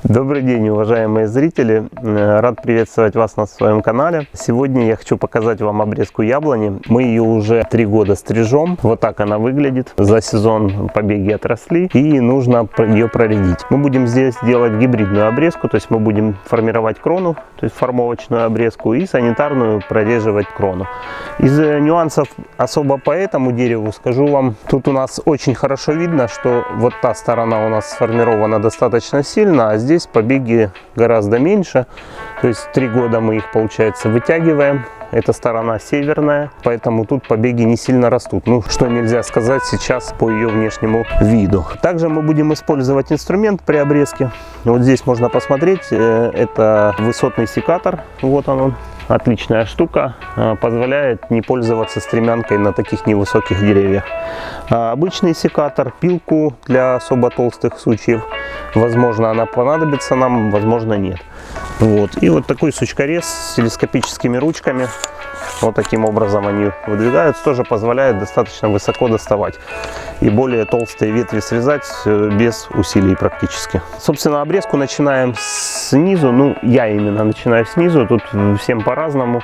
Добрый день, уважаемые зрители! Рад приветствовать вас на своем канале. Сегодня я хочу показать вам обрезку яблони. Мы ее уже 3 года стрижем. Вот так она выглядит. За сезон побеги отросли и нужно ее проредить. Мы будем здесь делать гибридную обрезку, то есть мы будем формировать крону, то есть формовочную обрезку, и санитарную прореживать крону. Из нюансов особо по этому дереву скажу вам, тут у нас очень хорошо видно, что вот та сторона у нас сформирована достаточно сильно, а здесь побеги гораздо меньше, то есть 3 года мы их, получается, вытягиваем. Эта сторона северная, поэтому тут побеги не сильно растут. Ну, что нельзя сказать сейчас по ее внешнему виду. Также мы будем использовать инструмент при обрезке. Вот здесь можно посмотреть, это высотный секатор, вот он. Отличная штука, позволяет не пользоваться стремянкой на таких невысоких деревьях. Обычный секатор, пилку для особо толстых сучьев, возможно, она понадобится нам, возможно, нет. Вот. И вот такой сучкорез с телескопическими ручками, вот таким образом они выдвигаются, тоже позволяет достаточно высоко доставать и более толстые ветви срезать без усилий практически. Собственно, обрезку начинаем снизу, ну я именно начинаю снизу, тут всем по-разному,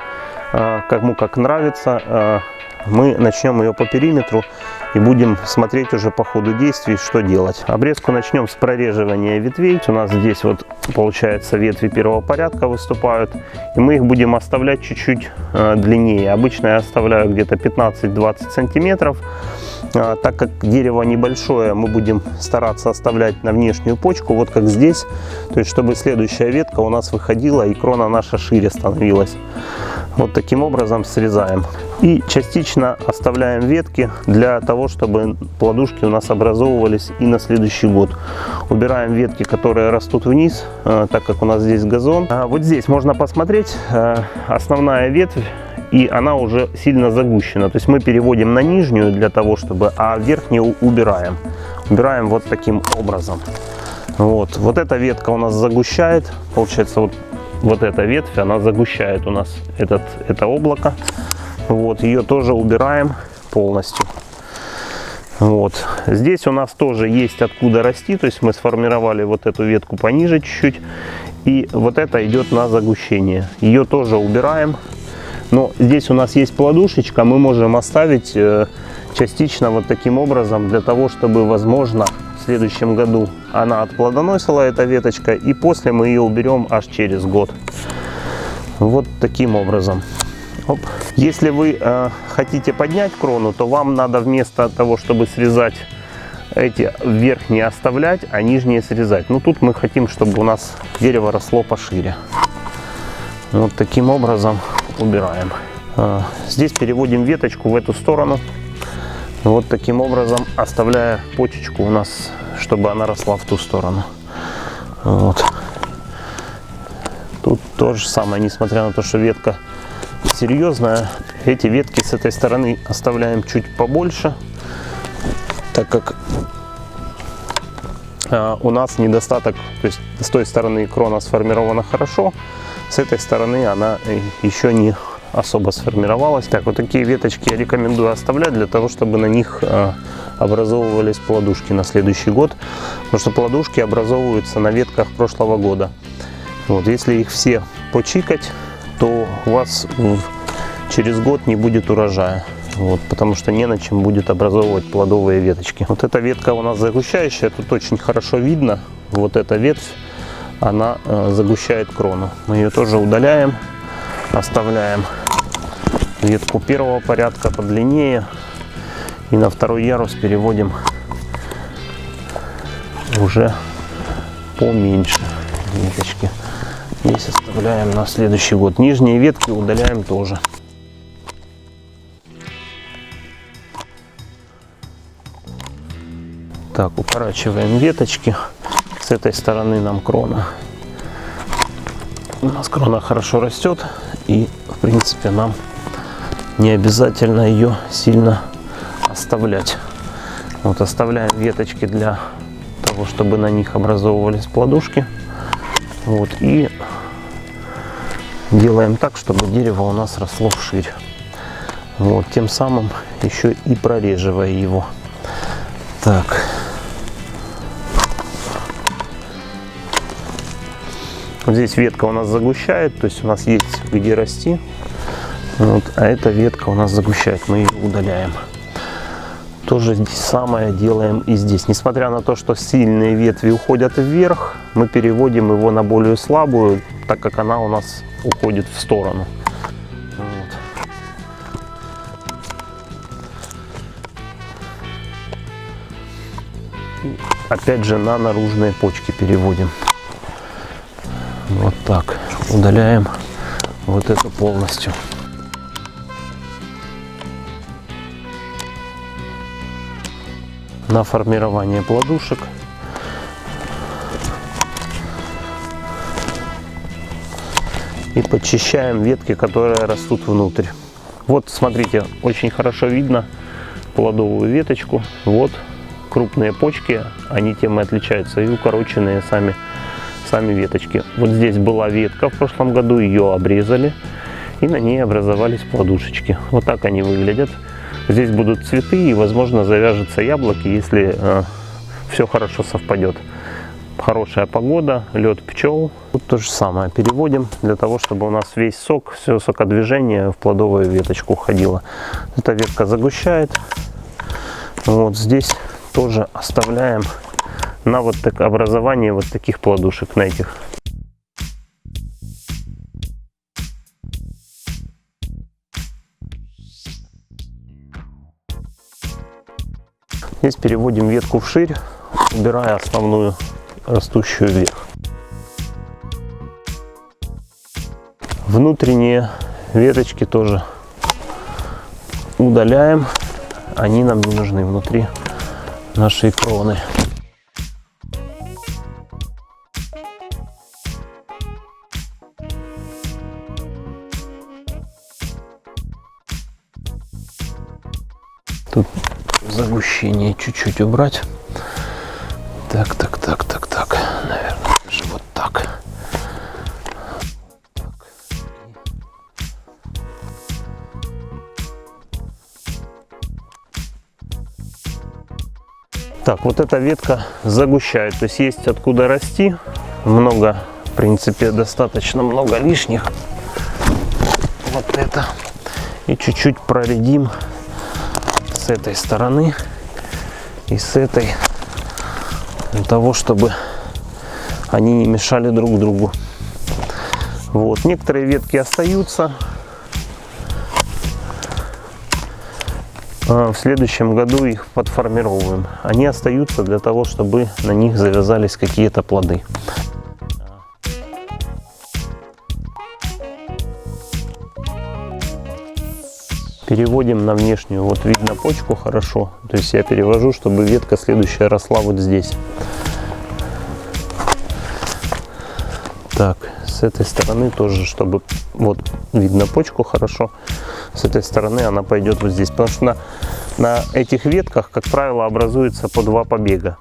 кому как нравится. Мы начнем ее по периметру и будем смотреть уже по ходу действий, что делать. Обрезку начнем с прореживания ветвей. У нас здесь вот получается ветви первого порядка выступают, и мы их будем оставлять чуть-чуть длиннее. Обычно я оставляю где-то 15-20 сантиметров. Так как дерево небольшое, мы будем стараться оставлять на внешнюю почку, вот как здесь, то есть чтобы следующая ветка у нас выходила и крона наша шире становилась. Вот таким образом срезаем. И частично оставляем ветки для того, чтобы плодушки у нас образовывались и на следующий год. Убираем ветки, которые растут вниз, так как у нас здесь газон. Вот здесь можно посмотреть, основная ветвь, и она уже сильно загущена. То есть мы переводим на нижнюю для того, чтобы, а верхнюю убираем. Убираем вот таким образом. Вот эта ветка у нас загущает. Получается, вот эта ветвь, она загущает у нас это облако. Вот, ее тоже убираем полностью. Вот. Здесь у нас тоже есть откуда расти. То есть мы сформировали вот эту ветку пониже чуть-чуть. И вот это идет на загущение. Ее тоже убираем. Но здесь у нас есть плодушечка, мы можем оставить частично вот таким образом, для того, чтобы, возможно, в следующем году она отплодоносила, эта веточка, и после мы ее уберем аж через год. Вот таким образом. Оп. Если вы хотите поднять крону, то вам надо вместо того, чтобы срезать эти верхние оставлять, а нижние срезать. Но тут мы хотим, чтобы у нас дерево росло пошире. Вот таким образом убираем. Здесь переводим веточку в эту сторону. Вот таким образом, оставляя почечку у нас, чтобы она росла в ту сторону. Вот. Тут то же самое, несмотря на то, что ветка серьезная, эти ветки с этой стороны оставляем чуть побольше, так как у нас недостаток, то есть с той стороны крона сформирована хорошо, с этой стороны она еще не особо сформировалась. Так, вот такие веточки я рекомендую оставлять для того, чтобы на них образовывались плодушки на следующий год, потому что плодушки образовываются на ветках прошлого года. Вот, если их все почикать, то у вас через год не будет урожая. Вот, потому что не на чем будет образовывать плодовые веточки. Вот эта ветка у нас загущающая, тут очень хорошо видно. Вот эта ветвь, она загущает крону. Мы ее тоже удаляем, оставляем ветку первого порядка подлиннее. И на второй ярус переводим уже поменьше веточки. Здесь оставляем на следующий год. Нижние ветки удаляем тоже. Так, укорачиваем веточки. С этой стороны нам крона. У нас крона хорошо растет, и в принципе нам не обязательно ее сильно оставлять. Вот оставляем веточки для того, чтобы на них образовывались плодушки. Вот, и делаем так, чтобы дерево у нас росло вширь. Вот, тем самым еще и прореживая его. Так. Вот здесь ветка у нас загущает, то есть у нас есть где расти. Вот, а эта ветка у нас загущает, мы ее удаляем. Тоже здесь самое делаем и здесь. Несмотря на то, что сильные ветви уходят вверх, мы переводим его на более слабую, так как она у нас уходит в сторону. Вот. И опять же на наружные почки переводим. Вот так. Удаляем вот эту полностью. На формирование плодушек и подчищаем ветки, которые растут внутрь. Вот смотрите, очень хорошо видно плодовую веточку. Вот крупные почки, они тем и отличаются, и укороченные сами веточки. Вот здесь была ветка в прошлом году, ее обрезали, и на ней образовались плодушечки. Вот так они выглядят. Здесь будут цветы, и, возможно, завяжутся яблоки, если все хорошо совпадет. Хорошая погода, лед пчел. Тут то же самое переводим, для того, чтобы у нас весь сок, все сокодвижение в плодовую веточку уходило. Эта ветка загущает. Вот здесь тоже оставляем на вот так образование вот таких плодушек, на этих. Здесь переводим ветку вширь, убирая основную растущую вверх. Внутренние веточки тоже удаляем, они нам не нужны внутри нашей кроны. Тут загущение чуть-чуть убрать. Так. Наверное, даже вот так. Так, вот эта ветка загущает, то есть есть откуда расти. Много, в принципе, достаточно много лишних. Вот это. И чуть-чуть проредим с этой стороны и с этой, для того, чтобы они не мешали друг другу. Вот, некоторые ветки остаются. В следующем году их подформировываем. Они остаются для того, чтобы на них завязались какие-то плоды. Переводим на внешнюю, вот видно почку хорошо, то есть я перевожу, чтобы ветка следующая росла вот здесь. Так, с этой стороны тоже, чтобы вот видно почку хорошо, с этой стороны она пойдет вот здесь, потому что на этих ветках, как правило, образуется по два побега.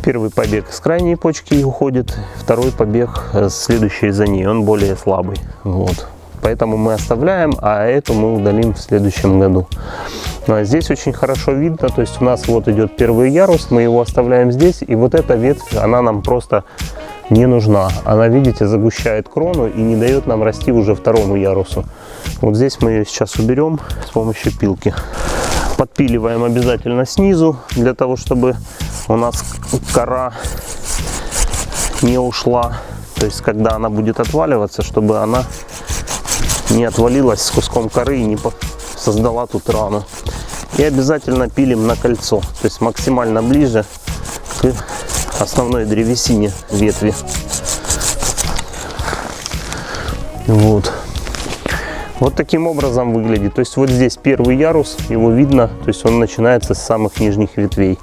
Первый побег с крайней почки уходит, второй побег следующий за ней, он более слабый. Вот. Поэтому мы оставляем, а эту мы удалим в следующем году. А здесь очень хорошо видно, то есть у нас вот идет первый ярус, мы его оставляем здесь, и вот эта ветвь, она нам просто не нужна. Она, видите, загущает крону и не дает нам расти уже второму ярусу. Вот здесь мы ее сейчас уберем с помощью пилки. Подпиливаем обязательно снизу, для того, чтобы у нас кора не ушла. То есть, когда она будет отваливаться, чтобы она не отвалилась с куском коры и не создала тут рану. И обязательно пилим на кольцо, то есть максимально ближе к основной древесине ветви. Вот. Вот таким образом выглядит. То есть вот здесь первый ярус, его видно, то есть он начинается с самых нижних ветвей.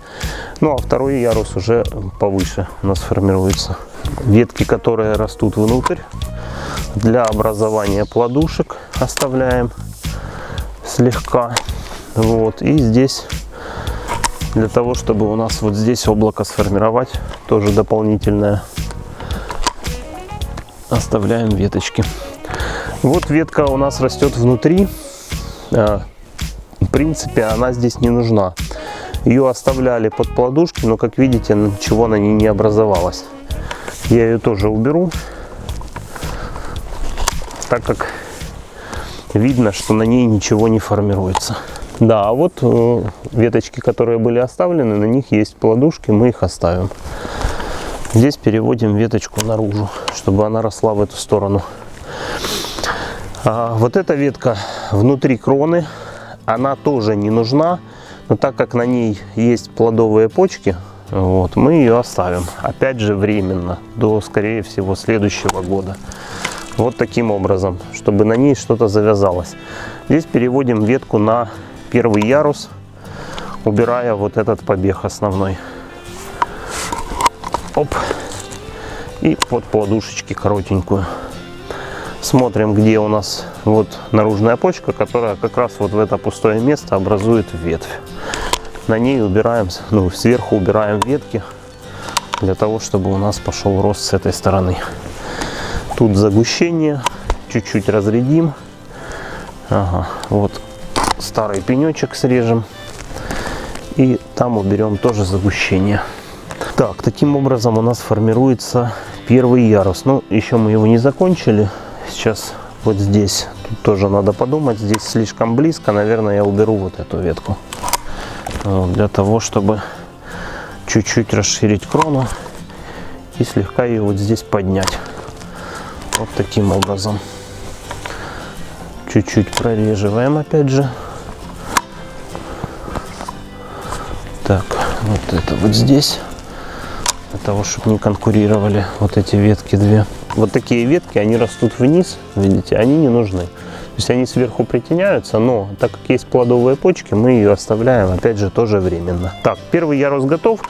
Ну а второй ярус уже повыше у нас формируется. Ветки, которые растут внутрь, для образования плодушек оставляем слегка. Вот. И здесь для того, чтобы у нас вот здесь облако сформировать, тоже дополнительное, оставляем веточки. Вот ветка у нас растет внутри. В принципе, она здесь не нужна. Ее оставляли под плодушки, но, как видите, ничего на ней не образовалось. Я ее тоже уберу. так как видно, что на ней ничего не формируется. Да, а вот веточки, которые были оставлены, на них есть плодушки, мы их оставим. Здесь переводим веточку наружу, чтобы она росла в эту сторону. Вот эта ветка внутри кроны, она тоже не нужна, но так как на ней есть плодовые почки, вот, мы ее оставим. Опять же временно, до, скорее всего, следующего года. Вот таким образом, чтобы на ней что-то завязалось. Здесь переводим ветку на первый ярус, убирая вот этот побег основной. Оп. И под плодушечки коротенькую. Смотрим, где у нас вот наружная почка, которая как раз вот в это пустое место образует ветвь. На ней убираем, ну, сверху убираем ветки, для того, чтобы у нас пошел рост с этой стороны. Тут загущение, чуть-чуть разрядим. Ага, вот старый пенечек срежем. И там уберем тоже загущение. Так, таким образом у нас формируется первый ярус. Ну, еще мы его не закончили. Сейчас вот здесь. Тут тоже надо подумать. Здесь слишком близко. Наверное, я уберу вот эту ветку. Вот, для того, чтобы чуть-чуть расширить крону. И слегка ее вот здесь поднять. Вот таким образом. Чуть-чуть прореживаем опять же. Так, вот это вот здесь. Для того, чтобы не конкурировали вот эти ветки две. Вот такие ветки, они растут вниз, видите, они не нужны. То есть они сверху притеняются, но так как есть плодовые почки, мы ее оставляем, опять же, тоже временно. Так, первый ярус готов.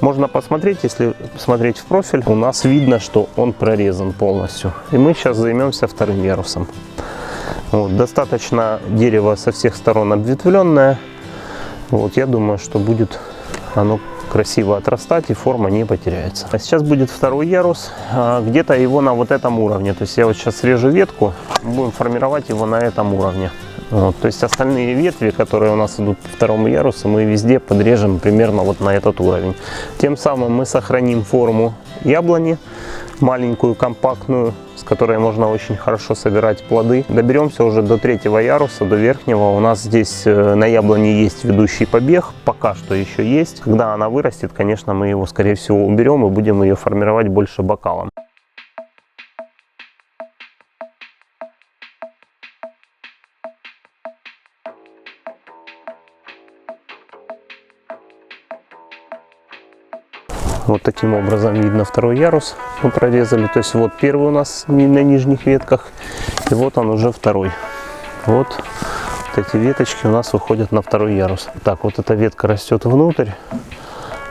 Можно посмотреть, если смотреть в профиль, у нас видно, что он прорезан полностью. И мы сейчас займемся вторым ярусом. Вот, достаточно дерево со всех сторон обветвленное. Вот, я думаю, что будет оно красиво отрастать и форма не потеряется. А сейчас будет второй ярус, где-то его на вот этом уровне. То есть я вот сейчас срежу ветку, будем формировать его на этом уровне. Вот, то есть остальные ветви, которые у нас идут по второму ярусу, мы везде подрежем примерно вот на этот уровень. Тем самым мы сохраним форму яблони, маленькую, компактную, с которой можно очень хорошо собирать плоды. Доберемся уже до третьего яруса, до верхнего. У нас здесь на яблоне есть ведущий побег, пока что еще есть. Когда она вырастет, конечно, мы его, скорее всего, уберем и будем ее формировать больше бокалом. Вот таким образом видно второй ярус мы прорезали. То есть вот первый у нас на нижних ветках, и вот он уже второй. Вот эти веточки у нас выходят на второй ярус. Так, вот эта ветка растет внутрь.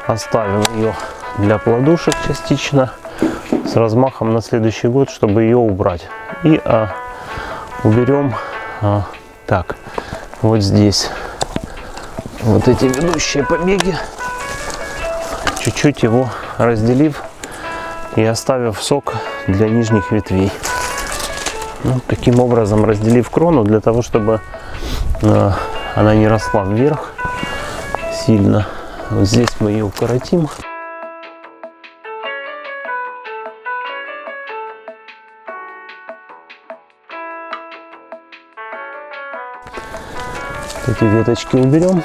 Оставим ее для плодушек частично с размахом на следующий год, чтобы ее убрать. И уберем так, вот здесь вот эти ведущие побеги. Чуть-чуть его разделив и оставив сок для нижних ветвей. Ну, таким образом разделив крону, для того, чтобы она не росла вверх сильно. Вот здесь мы ее укоротим. Эти веточки уберем.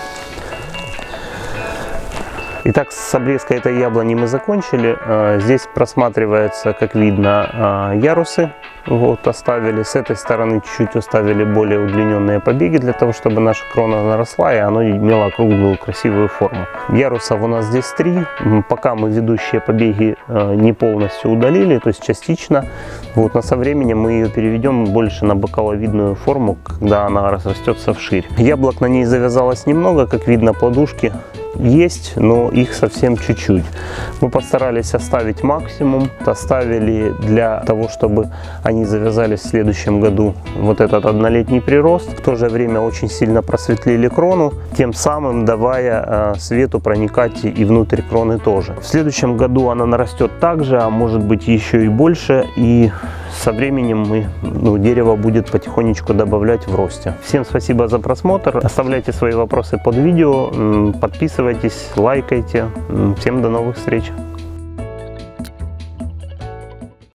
Итак, с обрезкой этой яблони мы закончили. Здесь просматривается, как видно, ярусы. Вот, оставили с этой стороны чуть-чуть оставили более удлиненные побеги, для того, чтобы наша крона наросла и она имела округлую красивую форму. Ярусов у нас здесь 3. Пока мы ведущие побеги не полностью удалили, то есть частично. Вот, но со временем мы ее переведем больше на бокаловидную форму, когда она разрастется вширь. Яблок на ней завязалось немного, как видно, плодушки есть, но их совсем чуть-чуть. Мы постарались оставить максимум, оставили для того, чтобы они завязались в следующем году вот этот однолетний прирост. В то же время очень сильно просветлили крону, тем самым давая свету проникать и внутрь кроны тоже. В следующем году она нарастет также, а может быть еще и больше, и со временем дерево будет потихонечку добавлять в росте. Всем спасибо за просмотр. Оставляйте свои вопросы под видео, подписывайтесь, лайкайте. Всем до новых встреч!